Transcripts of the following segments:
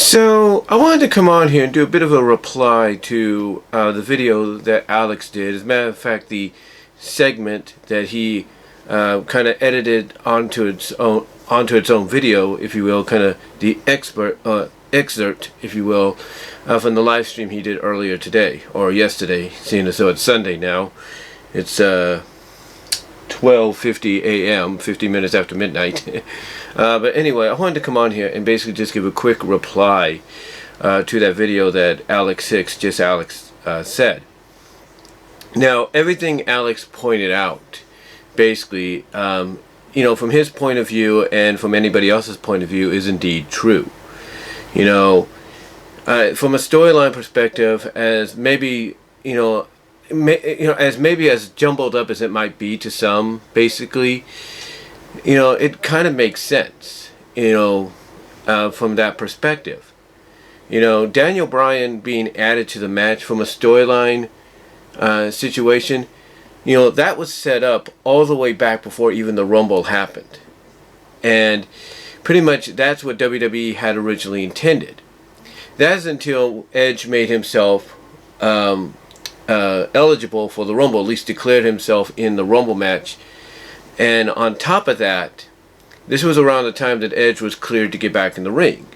So I wanted to come on here and do a bit of a reply to the video that Alyx did. As a matter of fact, the segment that he kind of edited onto its own video, if you will, kind of the excerpt, if you will, from the live stream he did earlier today or yesterday, seeing as though it's Sunday now. It's 12:50 a.m., 50 minutes after midnight. But anyway, I wanted to come on here and basically just give a quick reply to that video that Alyx said. Now, everything Alyx pointed out, basically, from his point of view and from anybody else's point of view, is indeed true. From a storyline perspective, as maybe, as jumbled up as it might be to some, basically, it kind of makes sense, from that perspective. Daniel Bryan being added to the match from a storyline situation, that was set up all the way back before even the Rumble happened. And pretty much that's what WWE had originally intended. That's until Edge made himself eligible for the Rumble, at least declared himself in the Rumble match. And on top of that, this was around the time that Edge was cleared to get back in the ring.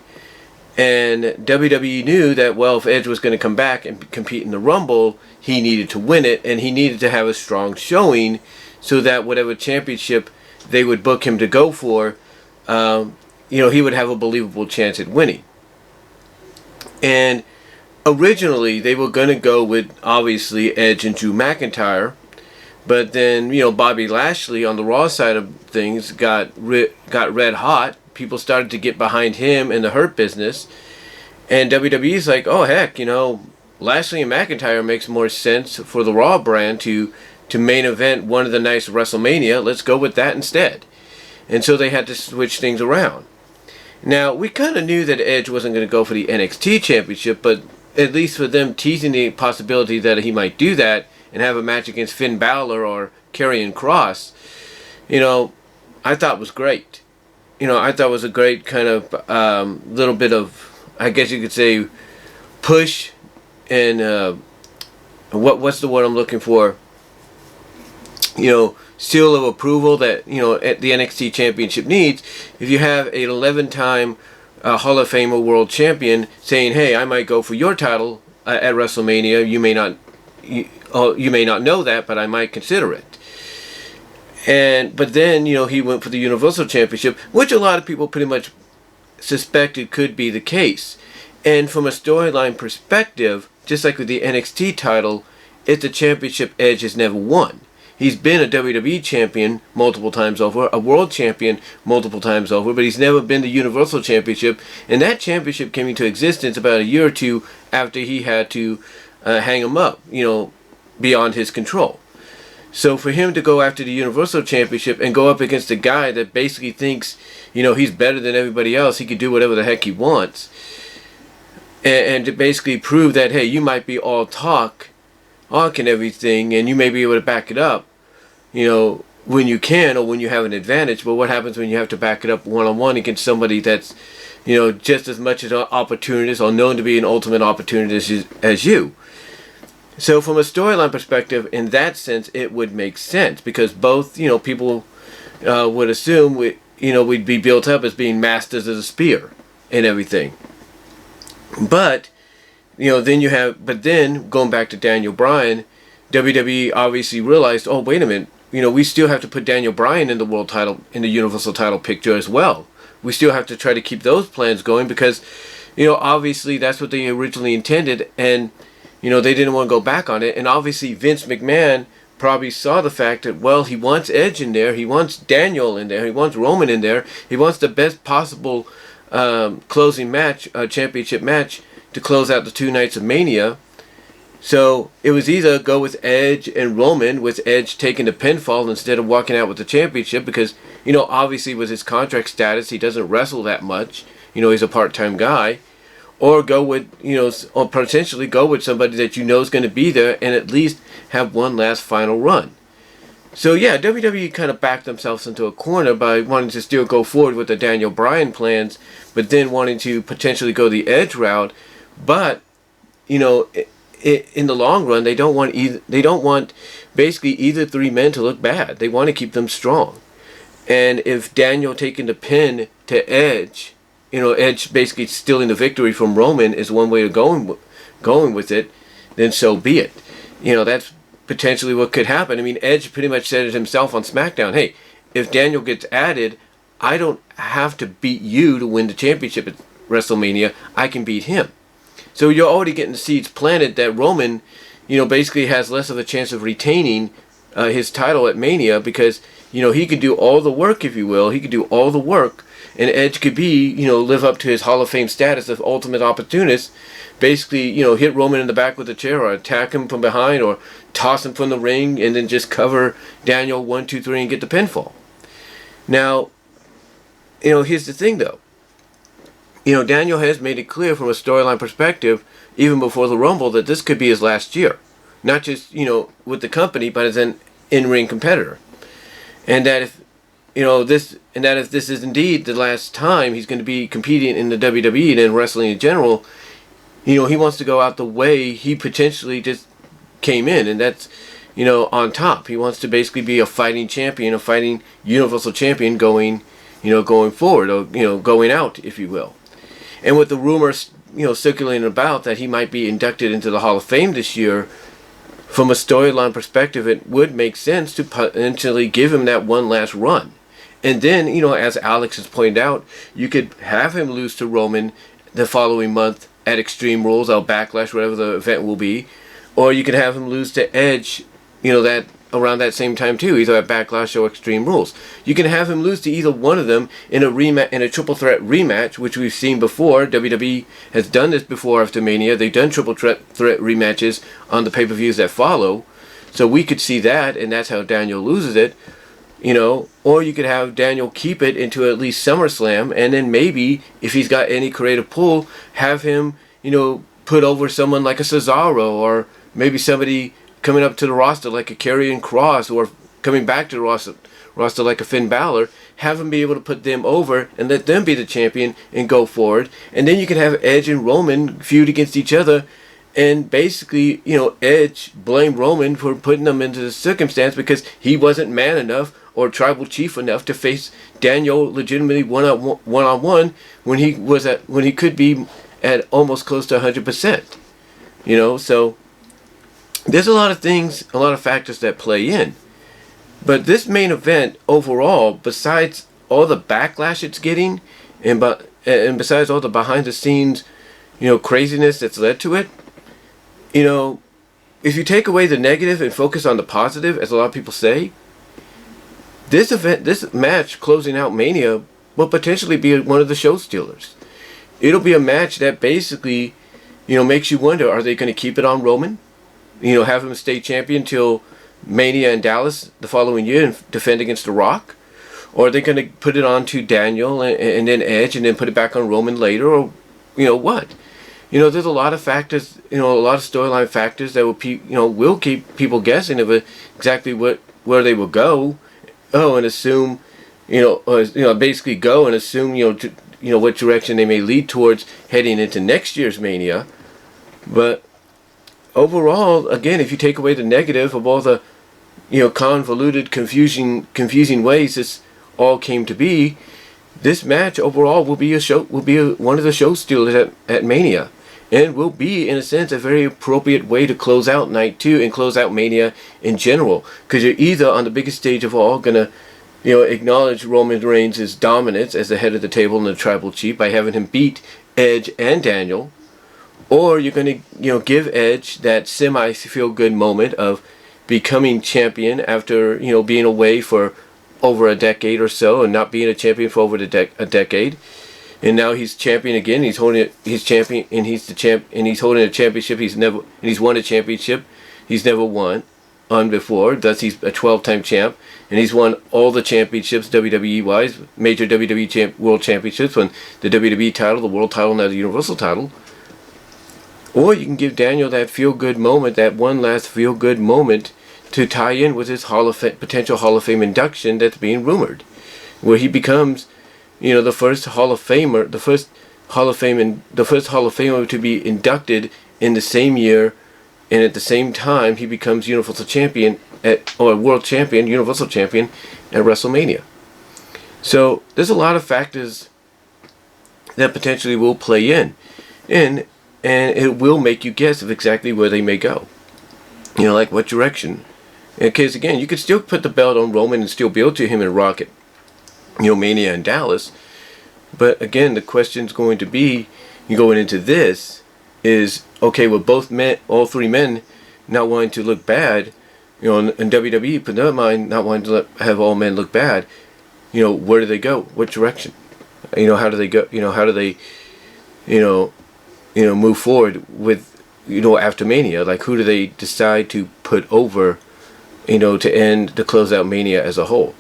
And WWE knew that, well, if Edge was going to come back and compete in the Rumble, he needed to win it, and he needed to have a strong showing so that whatever championship they would book him to go for, he would have a believable chance at winning. And originally, they were going to go with, obviously, Edge and Drew McIntyre. But then, Bobby Lashley on the Raw side of things got red hot. People started to get behind him in the Hurt Business. And WWE's like, oh, heck, Lashley and McIntyre makes more sense for the Raw brand to main event one of the nights of WrestleMania. Let's go with that instead. And so they had to switch things around. Now, we kind of knew that Edge wasn't going to go for the NXT Championship, but at least for them teasing the possibility that he might do that and have a match against Finn Balor or Karrion Kross, I thought was great. I thought was a great kind of little bit of, I guess you could say, push and what's the word I'm looking for? Seal of approval that the NXT Championship needs. If you have an 11-time Hall of Famer world champion saying, "Hey, I might go for your title at WrestleMania. You may not know that, but I might consider it." But then he went for the Universal Championship, which a lot of people pretty much suspected could be the case. And from a storyline perspective, just like with the NXT title, it's a championship Edge has never won. He's been a WWE champion multiple times over, a world champion multiple times over, but he's never been the Universal Championship. And that championship came into existence about a year or two after he had to hang him up, beyond his control. So for him to go after the Universal Championship and go up against a guy that basically thinks, he's better than everybody else, he can do whatever the heck he wants, and to basically prove that, hey, you might be all talk and everything, and you may be able to back it up, when you can or when you have an advantage. But what happens when you have to back it up one-on-one against somebody that's, just as much an opportunist or known to be an ultimate opportunist as you? So from a storyline perspective, in that sense, it would make sense, because both, people would assume we'd be built up as being masters of the spear and everything. But then going back to Daniel Bryan, WWE obviously realized, oh, wait a minute, we still have to put Daniel Bryan in the world title, in the Universal title picture as well. We still have to try to keep those plans going, because, obviously that's what they originally intended, and they didn't want to go back on it. And obviously Vince McMahon probably saw the fact that, well, he wants Edge in there, he wants Daniel in there, he wants Roman in there, he wants the best possible closing match, championship match, to close out the 2 nights of Mania. So it was either go with Edge and Roman, with Edge taking the pinfall instead of walking out with the championship, because, obviously with his contract status, he doesn't wrestle that much. He's a part-time guy. Or go with, or potentially go with somebody that is going to be there and at least have one last final run. So yeah, WWE kind of backed themselves into a corner by wanting to still go forward with the Daniel Bryan plans, but then wanting to potentially go the Edge route. But you know, in the long run, they don't want either. They don't want basically either three men to look bad. They want to keep them strong. And if Daniel taking the pin to Edge, Edge basically stealing the victory from Roman is one way of going with it, then so be it. That's potentially what could happen. I mean, Edge pretty much said it himself on Smackdown. Hey, if Daniel gets added, I don't have to beat you to win the championship at WrestleMania. I can beat him. So you're already getting the seeds planted that Roman, basically has less of a chance of retaining his title at Mania because, he could do all the work, if you will. He could do all the work, and Edge could be, live up to his Hall of Fame status of ultimate opportunist. Basically, hit Roman in the back with a chair or attack him from behind or toss him from the ring and then just cover Daniel 1, 2, 3 and get the pinfall. Now, here's the thing though. Daniel has made it clear from a storyline perspective, even before the Rumble, that this could be his last year. Not just, with the company, but as an in-ring competitor. And that if this is indeed the last time he's going to be competing in the WWE and in wrestling in general, he wants to go out the way he potentially just came in, and that's, on top. He wants to basically be a fighting champion, a fighting universal champion going forward, or, going out, if you will. And with the rumors, circulating about that he might be inducted into the Hall of Fame this year, from a storyline perspective, it would make sense to potentially give him that one last run. And then, as Alyx has pointed out, you could have him lose to Roman the following month at Extreme Rules or Backlash, whatever the event will be. Or you could have him lose to Edge, that around that same time too, either at Backlash or Extreme Rules. You can have him lose to either one of them in a triple threat rematch, which we've seen before. WWE has done this before after Mania. They've done triple threat rematches on the pay-per-views that follow. So we could see that, and that's how Daniel loses it. Or you could have Daniel keep it into at least SummerSlam, and then maybe, if he's got any creative pull, have him, put over someone like a Cesaro, or maybe somebody coming up to the roster like a Karrion Kross, or coming back to the roster like a Finn Balor. Have him be able to put them over and let them be the champion and go forward. And then you can have Edge and Roman feud against each other, and basically, Edge blame Roman for putting them into the circumstance because he wasn't man enough or tribal chief enough to face Daniel legitimately one-on-one when he could be at almost close to 100%. So there's a lot of things, a lot of factors that play in. But this main event overall, besides all the backlash it's getting, and besides all the behind the scenes, craziness that's led to it, if you take away the negative and focus on the positive, as a lot of people say, this match closing out Mania will potentially be one of the show stealers. It'll be a match that basically, makes you wonder, are they going to keep it on Roman? Have him stay champion till Mania in Dallas the following year and defend against The Rock? Or are they going to put it on to Daniel and then Edge and then put it back on Roman later? Or, what? There's a lot of factors, a lot of storyline factors that will keep people guessing of exactly where they will go. And assume, basically go and assume, what direction they may lead towards heading into next year's Mania. But overall, again, if you take away the negative of all the, convoluted, confusing ways this all came to be, this match overall will be one of the show stealers at Mania, and will be, in a sense, a very appropriate way to close out Night 2 and close out Mania in general, because you're either on the biggest stage of all gonna, acknowledge Roman Reigns' dominance as the head of the table and the tribal chief by having him beat Edge and Daniel. Or you're going to, give Edge that semi-feel-good moment of becoming champion after, being away for over a decade or so and not being a champion for over a decade. And now he's champion again. He's holding it. He's champion, and he's the champ. And he's holding a championship. He's won a championship he's never won on before. Thus, he's a 12-time champ, and he's won all the championships WWE-wise, major WWE World Championships, won the WWE title, the World title, and now the Universal title. Or you can give Daniel that feel-good moment, that one last feel-good moment, to tie in with his potential Hall of Fame induction that's being rumored, where he becomes, you know, the first Hall of Famer, the first Hall of Famer to be inducted in the same year, and at the same time he becomes Universal Champion or World Champion, Universal Champion at WrestleMania. So there's a lot of factors that potentially will play in, and it will make you guess of exactly where they may go. You know, like what direction. Because again, you could still put the belt on Roman and still build to him and Rocket, you know, Mania in Dallas. But again, the question's going to be, you going into this, is okay with both men, all three men, not wanting to look bad, you know, and WWE, put their mind not wanting to have all men look bad. You know, where do they go? What direction? You know, how do they go? You know, how do they, you know, move forward with, you know, after Mania? Like, who do they decide to put over, you know, to close out Mania as a whole?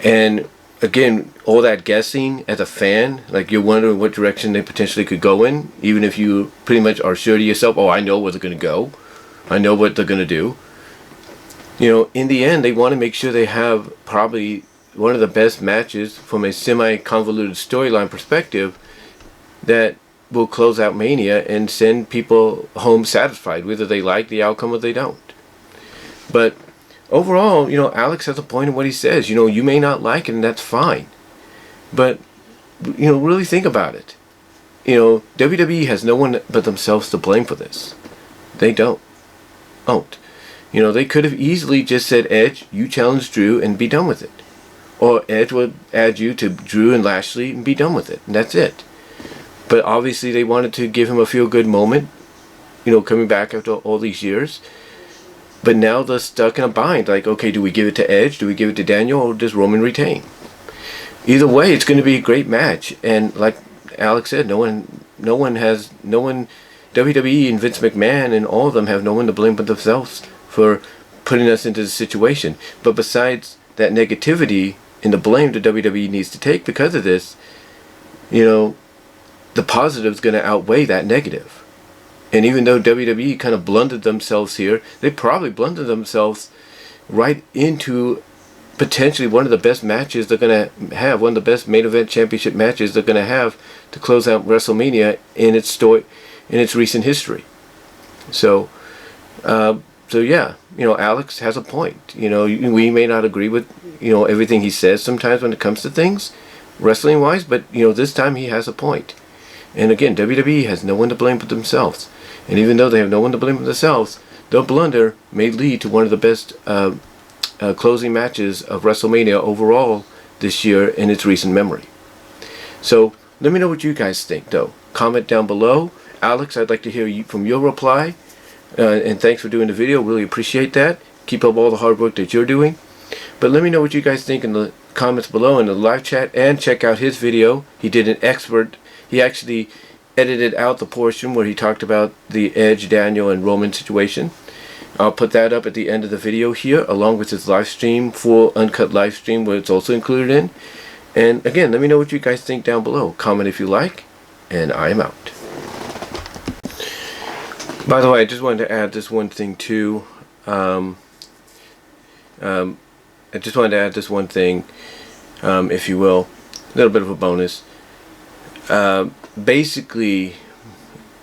And again, all that guessing as a fan, like you're wondering what direction they potentially could go in, even if you pretty much are sure to yourself, oh, I know where they're going to go. I know what they're going to do. You know, in the end, they want to make sure they have probably one of the best matches from a semi-convoluted storyline perspective that will close out Mania and send people home satisfied, whether they like the outcome or they don't. But overall, you know, Alyx has a point in what he says. You know, you may not like it, and that's fine. But, you know, really think about it. You know, WWE has no one but themselves to blame for this. They don't. You know, they could have easily just said, Edge, you challenge Drew and be done with it. Or Edge would add you to Drew and Lashley and be done with it. And that's it. But obviously they wanted to give him a feel-good moment, you know, coming back after all these years. But now they're stuck in a bind. Like, okay, do we give it to Edge? Do we give it to Daniel? Or does Roman retain? Either way, it's going to be a great match. And like Alyx said, no one, WWE and Vince McMahon and all of them have no one to blame but themselves for putting us into this situation. But besides that negativity and the blame that WWE needs to take because of this, you know, the positive's going to outweigh that negative. And even though WWE kind of blundered themselves here, they probably blundered themselves right into potentially one of the best matches they're going to have, one of the best main event championship matches they're going to have to close out WrestleMania in its story, in its recent history. So yeah, you know, Alyx has a point. You know, we may not agree with, you know, everything he says sometimes when it comes to things, wrestling wise, but you know, this time he has a point. And again, WWE has no one to blame but themselves. And even though they have no one to blame but themselves, their blunder may lead to one of the best closing matches of WrestleMania overall this year in its recent memory. So let me know what you guys think, though. Comment down below. Alyx, I'd like to hear from your reply. And thanks for doing the video. Really appreciate that. Keep up all the hard work that you're doing. But let me know what you guys think in the comments below in the live chat, and check out his video. He did an expert. He actually edited out the portion where he talked about the Edge, Daniel, and Roman situation. I'll put that up at the end of the video here, along with his live stream, full uncut live stream, where it's also included in. And again, let me know what you guys think down below. Comment if you like, and I'm out. By the way, I just wanted to add this one thing too. I just wanted to add this one thing, if you will, a little bit of a bonus. Basically,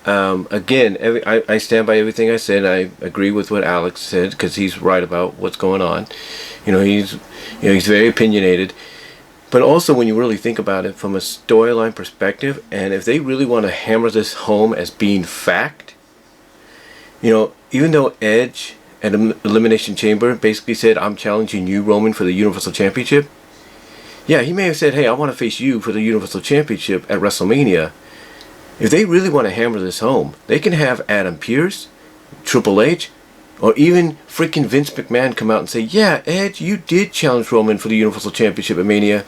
again, I stand by everything I said. I agree with what Alyx said because he's right about what's going on. You know, he's very opinionated. But also, when you really think about it from a storyline perspective, and if they really want to hammer this home as being fact, you know, even though Edge at Elimination Chamber basically said, I'm challenging you, Roman, for the Universal Championship. Yeah, he may have said, hey, I want to face you for the Universal Championship at WrestleMania. If they really want to hammer this home, they can have Adam Pearce, Triple H, or even freaking Vince McMahon come out and say, yeah, Edge, you did challenge Roman for the Universal Championship at Mania.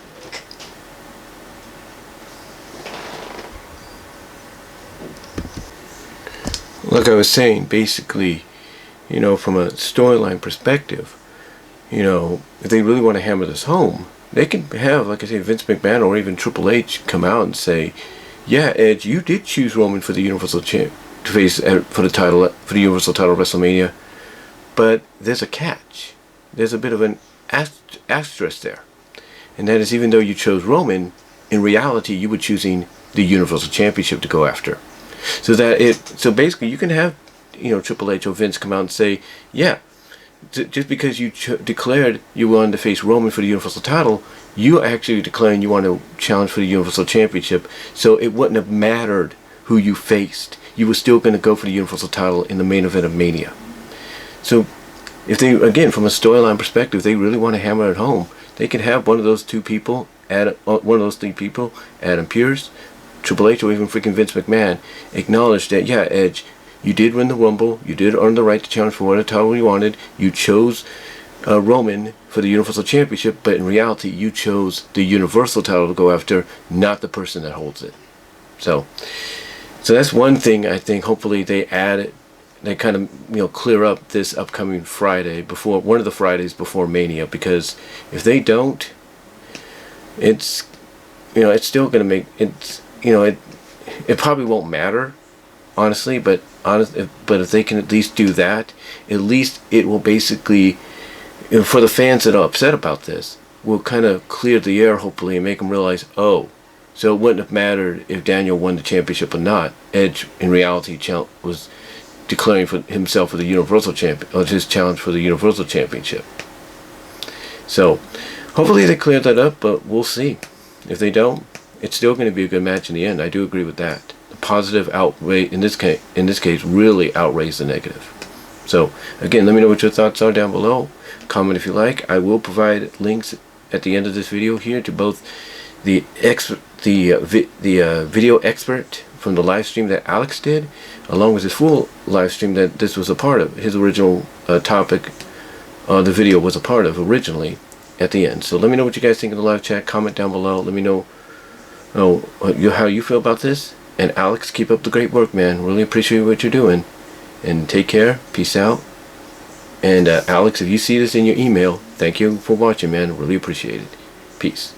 Like I was saying, basically, you know, from a storyline perspective, you know, if they really want to hammer this home, they can have, like I say, Vince McMahon or even Triple H come out and say, yeah, Edge, you did choose Roman for the Universal Champ to face for the title, for the Universal title of WrestleMania. But there's a catch. There's a bit of an asterisk there. And that is, even though you chose Roman, in reality you were choosing the Universal Championship to go after. So basically you can have, Triple H or Vince come out and say, yeah, just because you declared you wanted to face Roman for the Universal title, you actually declaring you want to challenge for the Universal Championship. So it wouldn't have mattered who you faced. You were still going to go for the Universal title in the main event of Mania. So if they, again, from a storyline perspective, they really want to hammer it home, they can have one of those three people, Adam Pearce, Triple H, or even freaking Vince McMahon, acknowledge that, yeah, Edge, you did win the Rumble, you did earn the right to challenge for whatever title you wanted, you chose Roman for the Universal Championship, but in reality you chose the Universal title to go after, not the person that holds it. So that's one thing I think hopefully they kind of clear up this upcoming Friday, before one of the Fridays before Mania, because if they don't, it's still going to make it probably won't matter, honestly, but if they can at least do that, at least it will basically, for the fans that are upset about this, will kind of clear the air hopefully and make them realize, oh, so it wouldn't have mattered if Daniel won the championship or not. Edge in reality was declaring for himself for the Universal Champion, or his challenge for the Universal Championship. So hopefully they clear that up, but we'll see. If they don't, it's still going to be a good match in the end. I do agree with that. The positive in this case really outweighs the negative. So again, let me know what your thoughts are down below. Comment if you like. I will provide links at the end of this video here to both the video expert from the live stream that Alyx did, along with his full live stream that this was a part of. His original topic, the video was a part of originally at the end. So let me know what you guys think in the live chat. Comment down below. Let me know how you feel about this. And Alyx, keep up the great work, man. Really appreciate what you're doing. And take care. Peace out. And Alyx, if you see this in your email, thank you for watching, man. Really appreciate it. Peace.